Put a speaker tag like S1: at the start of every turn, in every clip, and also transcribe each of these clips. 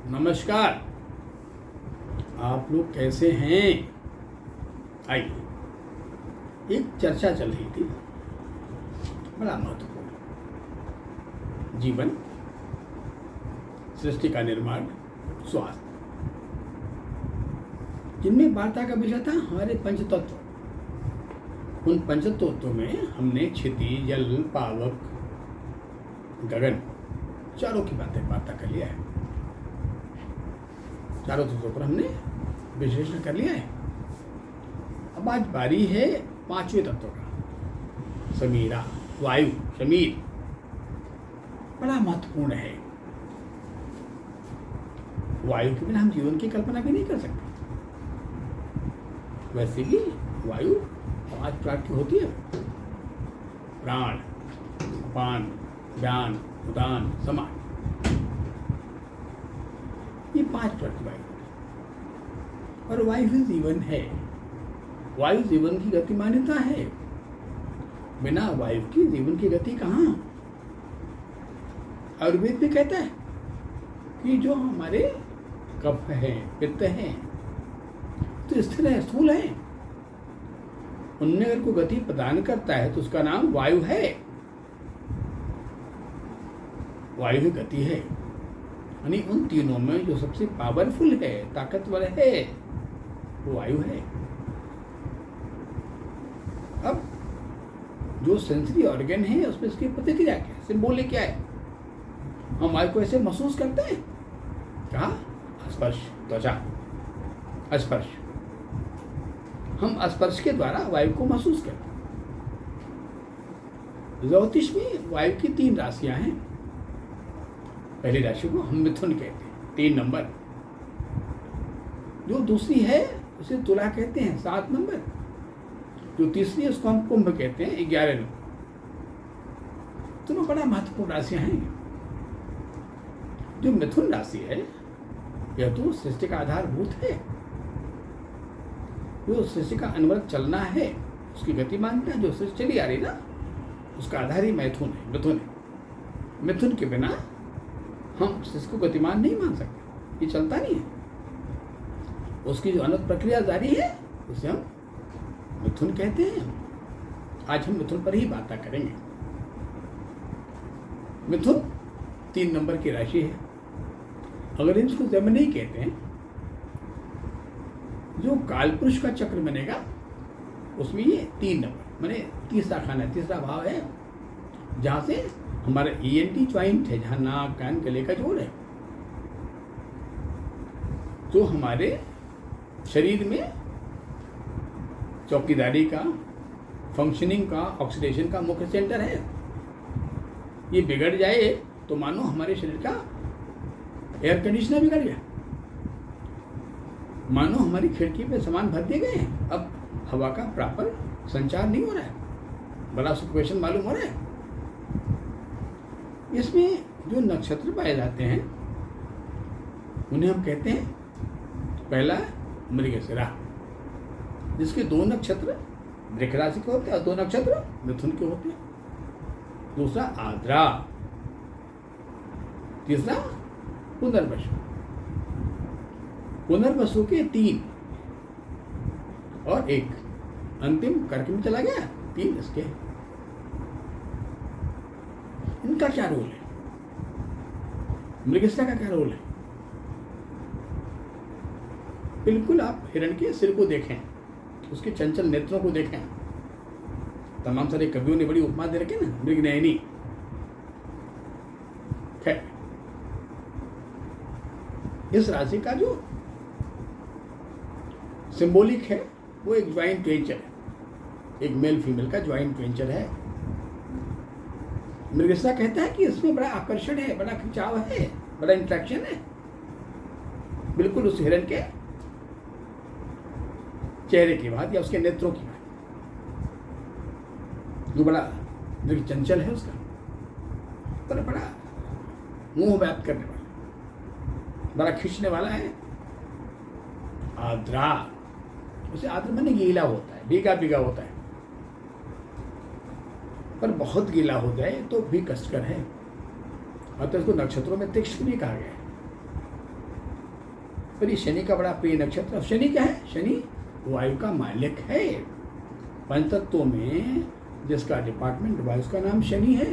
S1: नमस्कार। आप लोग कैसे हैं? आइए, एक चर्चा चल रही थी, बड़ा महत्वपूर्ण। जीवन, सृष्टि का निर्माण, स्वास्थ्य, जिनमें वार्ता का विषय था हमारे पंचतत्व। उन पंचतत्वों में हमने क्षिति, जल, पावक, गगन, चारों की वार्ता कर लिया है। चारों तत्वों पर हमने विश्लेषण कर लिया है। अब आज बारी है पांचवें तत्व का, समीरा, वायु, शमीर। बड़ा महत्वपूर्ण है। वायु के बिना हम जीवन की कल्पना भी नहीं कर सकते। वैसे भी वायु 5 प्रकार की होती है: प्राण, अपान, व्यान, उदान, समान। ये 5 प्रकार की वायु और वायु ही जीवन है। वायु जीवन की गतिमान्यता है। बिना वायु की जीवन की गति कहाँ? आयुर्वेद भी कहता है कि जो हमारे कफ है, पित्त है, तो स्थिर है, स्थूल है, उनमें अगर कोई गति प्रदान करता है तो उसका नाम वायु है। वायु ही गति है। यानी उन तीनों में जो सबसे पावरफुल है, ताकतवर है, वो वायु है। अब जो सेंसरी ऑर्गन है उसमें इसकी प्रतिक्रिया क्या है, सिंबॉलिक क्या है? हम वायु को ऐसे महसूस करते हैं। क्या? स्पर्श, त्वचा, स्पर्श। हम स्पर्श के द्वारा वायु को महसूस करते हैं। ज्योतिष में वायु की 3 राशियां हैं। पहली राशि को हम मिथुन कहते हैं, 3 नंबर। जो दूसरी है उसे तुला कहते हैं, 7 नंबर। जो तीसरी है उसको हम कुंभ कहते हैं, 11 नंबर। दोनों बड़ा महत्वपूर्ण राशियां हैं। जो मिथुन राशि है यह तो सृष्टि का आधारभूत है। जो सृष्टि का अनवरत चलना है, उसकी गतिमानता जो सृष्टि चली आ रही ना, उसका आधार ही मिथुन है। मिथुन के बिना हम इसको गतिमान नहीं मान सकते। ये चलता नहीं है। उसकी जो अनंत प्रक्रिया जारी है उसे हम मिथुन कहते हैं। आज हम मिथुन पर ही बात करेंगे। मिथुन 3 नंबर की राशि है। अगर इसको जेमिनी कहते हैं। जो कालपुरुष का चक्र बनेगा उसमें ये 3 नंबर माने तीसरा खाना, तीसरा भाव है, जहां से हमारा ENT ज्वाइंट है, जहां नाक, कान, गले का जोड़ है। जो हमारे शरीर में चौकीदारी का, फंक्शनिंग का, ऑक्सीडेशन का मुख्य सेंटर है। ये बिगड़ जाए तो मानो हमारे शरीर का एयर कंडीशनर बिगड़ गया। मानो हमारी खिड़की पे सामान भर दिए गए हैं, अब हवा का प्रॉपर संचार नहीं हो रहा है, बड़ा सुक्वेशन मालूम हो रहा है। इसमें जो नक्षत्र पाए जाते हैं उन्हें हम कहते हैं, पहला मृगशिरा, जिसके 2 नक्षत्र वृष राशि के होते हैं और 2 नक्षत्र मिथुन के होते हैं। दूसरा आद्रा, तीसरा पुनर्वसु। पुनर्वसु के 3 और 1 अंतिम कर्क में चला गया, 3 इसके। इनका क्या रोल है? मृगशिरा का क्या रोल है? बिल्कुल आप हिरण के सिर को देखें, उसके चंचल नेत्रों को देखें। तमाम सारे कवियों ने बड़ी उपमा दे रखी ना, मृगनयनी। खैर, इस राशि का जो सिंबॉलिक है वो एक ज्वाइंट वेंचर है, एक मेल फीमेल का ज्वाइंट वेंचर है। मृगशिरा कहता है कि इसमें बड़ा आकर्षण है, बड़ा खिंचाव है, बड़ा इंट्रैक्शन है। बिल्कुल उस हिरण के चेहरे की बात या उसके नेत्रों की बात, जो बड़ा जो चंचल है उसका, पर बड़ा मुंह व्याप्त करने वाला, बड़ा खींचने वाला है। आद्रा, उसे आद्र माने गीला होता है, भीगा भीगा होता है, पर बहुत गीला हो जाए तो भी कष्टकर है। अतः इसको नक्षत्रों में तीक्ष्ण भी कहा गया है। पर ये शनि का बड़ा प्रिय नक्षत्र। अब शनि क्या है? शनि वायु का मालिक है। पंचतत्वों में जिसका डिपार्टमेंट वायु, उसका नाम शनि है।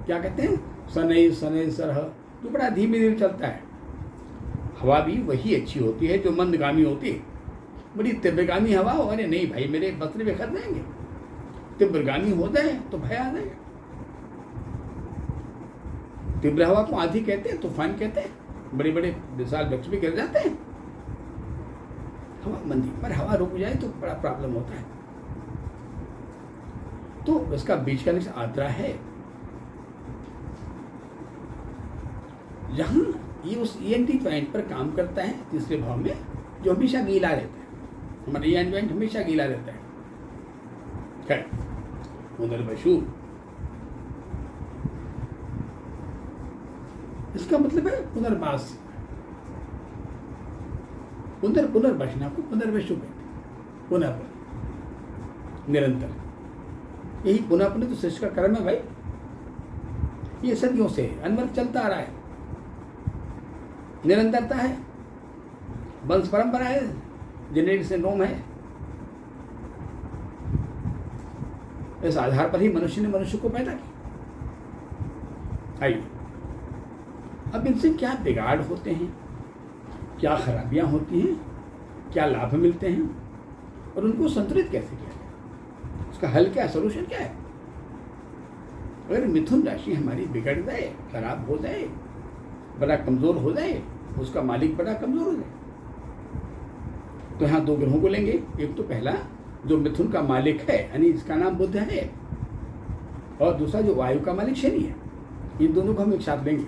S1: क्या कहते हैं? शनै शनै सरह, जो बड़ा धीमे धीमे चलता है। हवा भी वही अच्छी होती है जो मंदगामी होती है। बड़ी तीव्रगामी हवा हो, अरे नहीं भाई मेरे बस्त्र बिखर जाएंगे। तीव्रगामी हो जाए तो भय आ जाएगा। तीव्र हवा को आंधी कहते हैं, तूफान कहते हैं। बड़े बड़े विशाल वृक्ष भी गिर जाते हैं। हवा मंदी, पर हवा रुक जाए तो बड़ा प्रॉब्लम होता है। तो इसका बीच का निश्चय आद्रा है। जहां ये उस ईएनटी पॉइंट पर काम करता है तीसरे भाव में, जो हमेशा गीला रहता है। हमारा ईएनटी पॉइंट हमेशा गीला रहता है। खैर, पुनर्वसु इसका मतलब है पुनर्वास। पुनर्वसना को पुनर्वसु कहते हैं। पुनः निरंतर, यही पुनः पुनः तो सृष्टि का कर्म है भाई। ये सदियों से अनवरत चलता आ रहा है। निरंतरता है, वंश परंपरा है, जेनेटिक सिंड्रोम है। इस आधार पर ही मनुष्य ने मनुष्य को पैदा किया। आइए, अब इनसे क्या बिगाड़ होते हैं, क्या खराबियां होती हैं, क्या लाभ मिलते हैं और उनको संतुलित कैसे किया जाए, उसका हल क्या, सोल्यूशन क्या है। अगर मिथुन राशि हमारी बिगड़ जाए, खराब हो जाए, बड़ा कमजोर हो जाए, उसका मालिक बड़ा कमजोर हो जाए, तो यहाँ दो ग्रहों को लेंगे। एक तो पहला जो मिथुन का मालिक है, यानी इसका नाम बुध है, और दूसरा जो वायु का मालिक शनि है। इन दोनों को हम एक साथ लेंगे।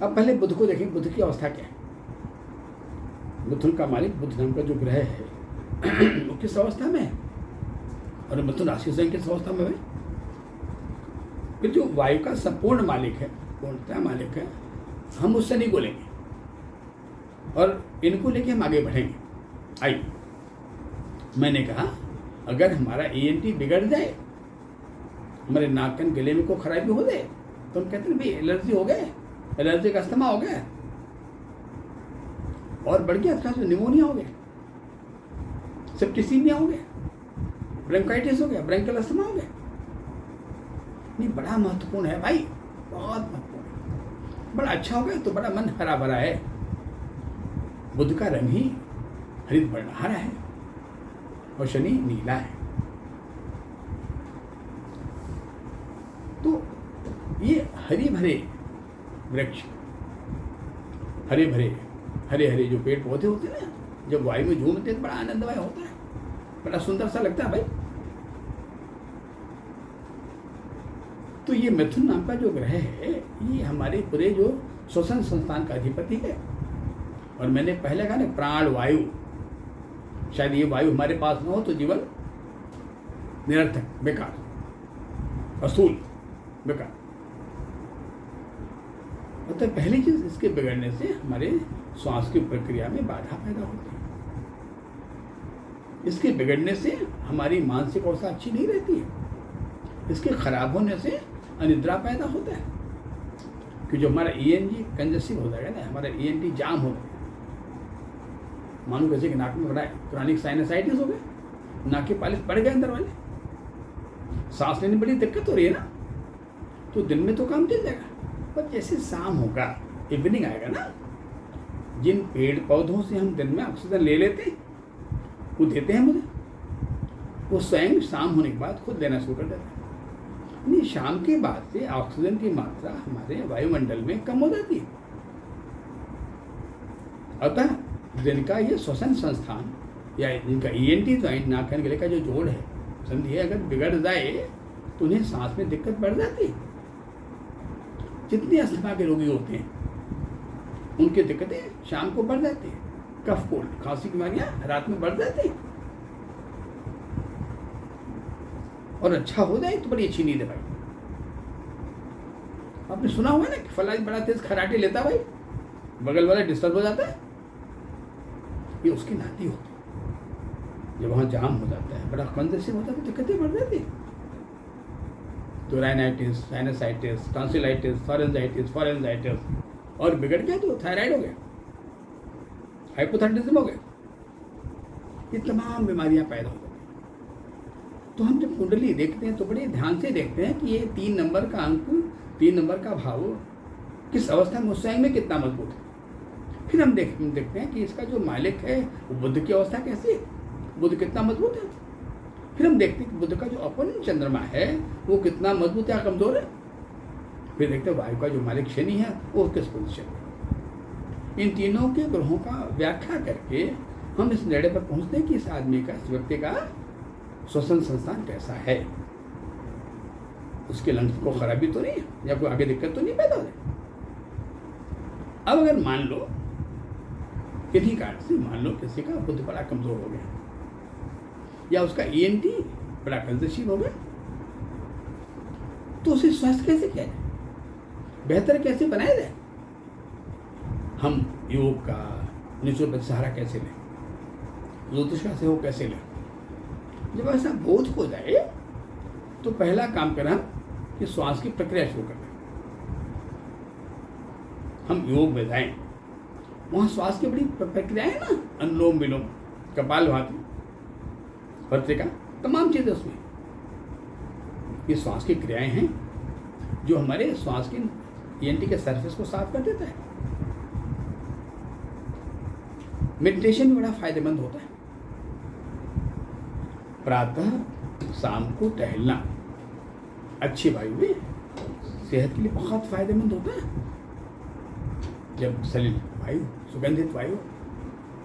S1: अब पहले बुध को देखें, बुध की अवस्था क्या है। मिथुन का मालिक बुध नाम का जो ग्रह है वो किस अवस्था में है, और मिथुन राशि से किस अवस्था में है। फिर जो वायु का संपूर्ण मालिक है, पूर्णतः मालिक है, हम उस शनि को लेंगे और इनको लेके हम आगे बढ़ेंगे। आइए, मैंने कहा अगर हमारा ईएनटी बिगड़ जाए, हमारे नाक कान गले में कोई खराबी हो जाए, तो हम कहते हैं भाई एलर्जी हो गए, एलर्जी का अस्थमा हो गया, और बढ़ गया था निमोनिया हो गया, सेप्टिसीमिया हो गया, ब्रोंकाइटिस हो गया, ब्रोंकियल अस्थमा हो गया। नहीं, बड़ा महत्वपूर्ण है भाई, बहुत महत्वपूर्ण है। बड़ा अच्छा हो गया तो बड़ा मन हरा भरा है। बुध का रंग ही हरित वर्ण हरा है और शनि नीला है। तो ये हरे भरे वृक्ष, हरे भरे जो पेड़ पौधे होते हैं ना, जब वायु में झूमते हैं तो बड़ा आनंदमय होता है, बड़ा सुंदर सा लगता है भाई। तो ये मिथुन नाम का जो ग्रह है, ये हमारे पूरे जो श्वसन संस्थान का अधिपति है। और मैंने पहले कहा ना, प्राण वायु, शायद ये वायु हमारे पास न हो तो जीवन निरर्थक, बेकार, असूल, बेकार। मतलब पहली चीज, इसके बिगड़ने से हमारे श्वास की प्रक्रिया में बाधा पैदा होती है। इसके बिगड़ने से हमारी मानसिक अवस्था अच्छी नहीं रहती है। इसके खराब होने से अनिद्रा पैदा होता है, कि जो हमारा ईएनजी कंजस्टिव हो जाएगा ना, हमारा ईएनटी जाम हो जाएगा। मानो कैसे कि नाक में बड़ा क्रॉनिक साइनसाइटिस हो गया, नाक के पालिश पड़ गए अंदर वाले, सांस लेने में बड़ी दिक्कत हो रही है ना, तो दिन में तो काम चल जाएगा, पर जैसे शाम होगा, इवनिंग आएगा ना, जिन पेड़ पौधों से हम दिन में ऑक्सीजन ले लेते हैं, वो देते हैं मुझे, वो स्वयं शाम होने के बाद खुद देना शुरू कर देते हैं। नहीं, शाम के बाद से ऑक्सीजन की मात्रा हमारे वायुमंडल में कम हो जाती है। अतः जिनका ये श्वसन संस्थान या जिनका ईएनटी ज्वाइंट, नाक कान गले का जो जोड़ है, समझिए, अगर बिगड़ जाए तो उन्हें सांस में दिक्कत बढ़ जाती है। जितने अस्थमा के रोगी होते हैं उनकी दिक्कतें शाम को बढ़ जाती है। कफ, कोल्ड, खांसी की बीमारियां रात में बढ़ जाती है। और अच्छा हो जाए तो बड़ी अच्छी नींद है भाई। आपने सुना होगा ना कि फलानी बड़ा तेज खराटे लेता भाई, बगल वाला डिस्टर्ब हो जाता है, ये उसकी नाती होती है। जब वहाँ जाम हो जाता है, बड़ा कंजस्टिव होता है, तो दिक्कतें बढ़ जाती है। तो राइनाइटिस, साइनसाइटिस, टॉन्सिलाइटिस, फॉरेंजाइटिस, और बिगड़ गया तो थायराइड हो गया, हाइपोथायराइडिज्म हो गया, ये तमाम बीमारियां पैदा हो गई। तो हम जब कुंडली देखते हैं तो बड़े ध्यान से देखते हैं कि ये 3 नंबर का अंक, 3 नंबर का भाव किस अवस्था में, उस समय में कितना मजबूत है। फिर हम देखते हैं कि इसका जो मालिक है वो बुध की अवस्था कैसी है, बुध कितना मजबूत है। फिर हम देखते हैं कि बुध का जो अपन चंद्रमा है वो कितना मजबूत या कमजोर है। फिर देखते हैं वायु का जो मालिक शनि है वो किस पोजीशन में। इन तीनों के ग्रहों का व्याख्या करके हम इस निर्णय पर पहुंचते हैं कि इस आदमी का, इस व्यक्ति का श्वसन संस्थान कैसा है, उसके लंग्स को खराबी तो नहीं है या कोई आगे दिक्कत तो नहीं पैदा हो जाए। अब अगर मान लो किसी कारण से मान लो किसी का बुध बड़ा कमजोर हो गया या उसका ENT बड़ा कंजस्टिव हो गया, तो उसे स्वास्थ्य कैसे किया जाए, बेहतर कैसे बनाया जाए। हम योग का नेचुरोपैथी सहारा कैसे लें, ज्योतिष का सहयोग कैसे लें। जब ऐसा बोध हो जाए तो पहला काम करना कि श्वास की प्रक्रिया शुरू करना। हम योग में जाएं, वहाँ श्वास की बड़ी प्रक्रियाएं है ना, अनुलोम विलोम, कपालभाति, भस्त्रिका, तमाम चीजें उसमें। ये श्वास की क्रियाएं हैं जो हमारे श्वास की ENT के सरफेस को साफ कर देता है। मेडिटेशन बड़ा फायदेमंद होता है। प्रातः शाम को टहलना अच्छी वायु में सेहत के लिए बहुत फायदेमंद होता है। जब सलिल वायु, सुगंधित वायु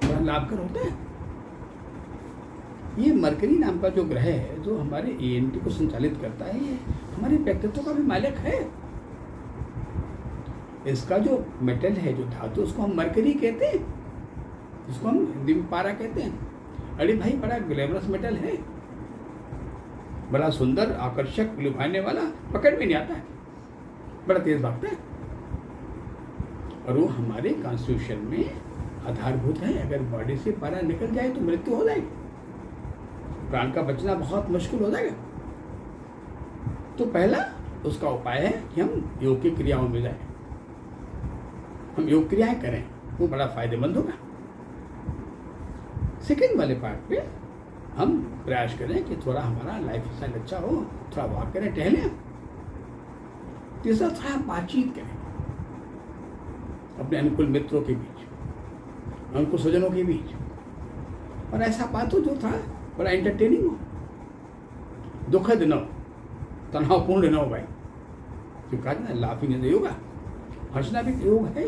S1: बड़ा लाभकर होता है। ये मरकरी नाम का जो ग्रह है जो हमारे ENT को संचालित करता है, ये हमारे व्यक्तित्व का भी मालिक है। इसका जो मेटल है, जो धातु, उसको हम मरकरी कहते हैं, जिसको हम हिंदी में पारा कहते हैं। अरे भाई बड़ा ग्लैमरस मेटल है, बड़ा सुंदर, आकर्षक, लुभाने वाला, पकड़ में नहीं आता है, बड़ा तेज भागता है और वो हमारे कॉन्स्टिट्यूशन में आधारभूत है। अगर बॉडी से पारा निकल जाए तो मृत्यु हो जाएगी, प्राण का बचना बहुत मुश्किल हो जाएगा। तो पहला उसका उपाय है कि हम योग की क्रियाओं में जाएं, हम योग क्रियाएं करें, वो बड़ा फायदेमंद होगा। सेकेंड वाले पार्ट पे हम प्रयास करें कि थोड़ा हमारा लाइफ स्टाइल अच्छा हो, थोड़ा वॉक करें, टहलें। तीसरा, थोड़ा बातचीत करें अपने अनुकूल मित्रों के बीच, अनुकूल स्वजनों के बीच, और ऐसा बात हो जो थोड़ा बड़ा एंटरटेनिंग हो, दुखद न हो, तनावपूर्ण न हो। भाई क्यों कहा ना, लाफिंग इज योगा, हंसना भी योग है।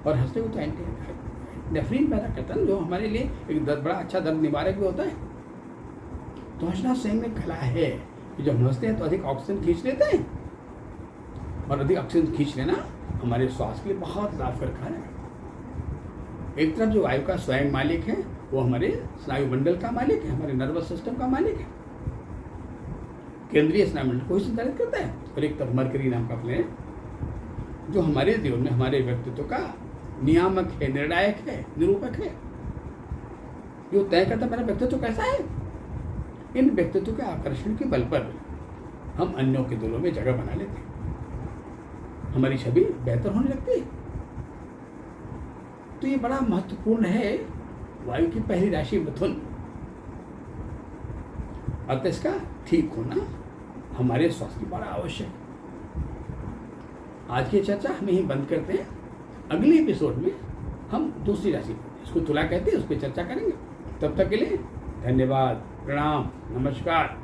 S1: और हंसने को तो एंडोर्फिन पैदा करता है जो हमारे लिए एक बड़ा अच्छा दर्द निवारक भी होता है। तो हंसना स्वयं में कला है कि जब हम हंसते हैं तो अधिक ऑक्सीजन खींच लेते हैं, और अधिक ऑक्सीजन खींच लेना हमारे स्वास्थ्य के लिए बहुत लाभकारी है। एक तरफ जो वायु का स्वयं मालिक है वो हमारे स्नायु मंडल का मालिक है, हमारे नर्वस सिस्टम का मालिक है, केंद्रीय स्नायु मंडल को ही संचालित करता है। और एक तरफ मरकरी नाम का प्लेनेट जो हमारे जीवन में हमारे व्यक्तित्व का नियामक है, निर्णायक है, निरूपक है, जो तय करता मेरा व्यक्तित्व कैसा है। इन व्यक्तित्व के आकर्षण के बल पर हम अन्यों के दिलों में जगह बना लेते हैं, हमारी छवि बेहतर होने लगती है। तो ये बड़ा महत्वपूर्ण है। वायु की पहली राशि मिथुन, अतः इसका ठीक होना हमारे स्वास्थ्य की बड़ा आवश्यक है। आज की चर्चा हम यहीं बंद करते हैं। अगले एपिसोड में हम दूसरी राशि, इसको तुला कहते हैं, उस पर चर्चा करेंगे। तब तक के लिए धन्यवाद, प्रणाम, नमस्कार।